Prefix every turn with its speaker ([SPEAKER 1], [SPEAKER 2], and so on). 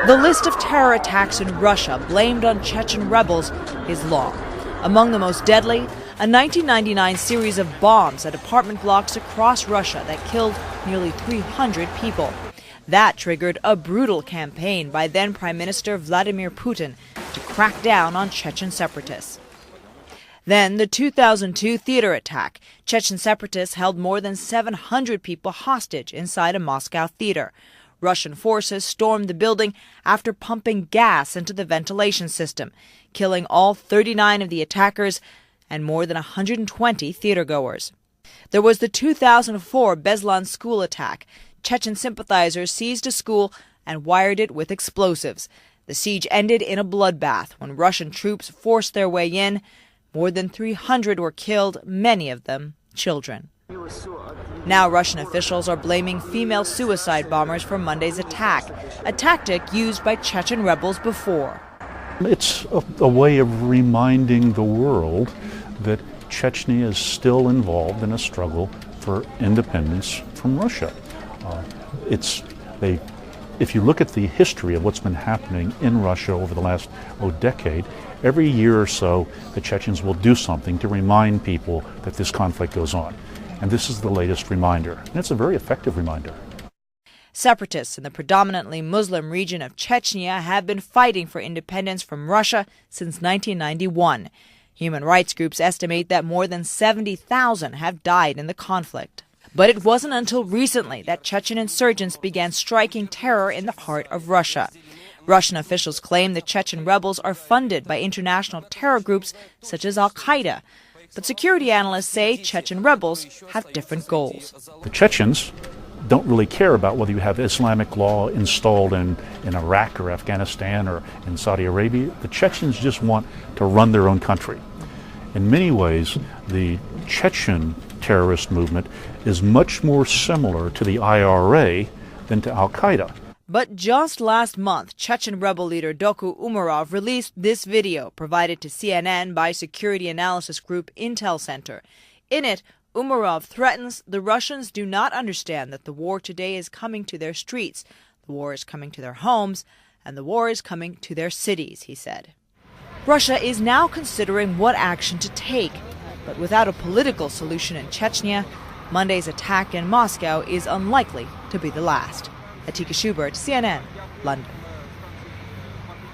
[SPEAKER 1] The list of terror attacks in Russia blamed on Chechen rebels is long. Among the most deadly, a 1999 series of bombs at apartment blocks across Russia that killed nearly 300 people. That triggered a brutal campaign by then Prime Minister Vladimir Putin to crack down on Chechen separatists. Then the 2002 theater attack. Chechen separatists held more than 700 people hostage inside a Moscow theater. Russian forces stormed the building after pumping gas into the ventilation system, killing all 39 of the attackers and more than 120 theatergoers. There was the 2004 Beslan school attack. Chechen sympathizers seized a school and wired it with explosives. The siege ended in a bloodbath when Russian troops forced their way in. More than 300 were killed, many of them children. Now Russian officials are blaming female suicide bombers for Monday's attack, a tactic used by Chechen rebels before.
[SPEAKER 2] It's a way of reminding the world that Chechnya is still involved in a struggle for independence from Russia. If you look at the history of what's been happening in Russia over the last decade, every year or so the Chechens will do something to remind people that this conflict goes on. And this is the latest reminder, and it's a very effective reminder.
[SPEAKER 1] Separatists in the predominantly Muslim region of Chechnya have been fighting for independence from Russia since 1991. Human rights groups estimate that more than 70,000 have died in the conflict. But it wasn't until recently that Chechen insurgents began striking terror in the heart of Russia. Russian officials claim the Chechen rebels are funded by international terror groups such as Al-Qaeda. But security analysts say Chechen rebels have different goals.
[SPEAKER 2] The Chechens don't really care about whether you have Islamic law installed in Iraq or Afghanistan or in Saudi Arabia. The Chechens just want to run their own country. In many ways, the Chechen terrorist movement is much more similar to the IRA than to Al-Qaeda.
[SPEAKER 1] But just last month, Chechen rebel leader Doku Umarov released this video provided to CNN by security analysis group Intel Center. In it, Umarov threatens the Russians do not understand that the war today is coming to their streets, the war is coming to their homes, and the war is coming to their cities, he said. Russia is now considering what action to take, but without a political solution in Chechnya, Monday's attack in Moscow is unlikely to be the last. Atika Schubert, CNN, London.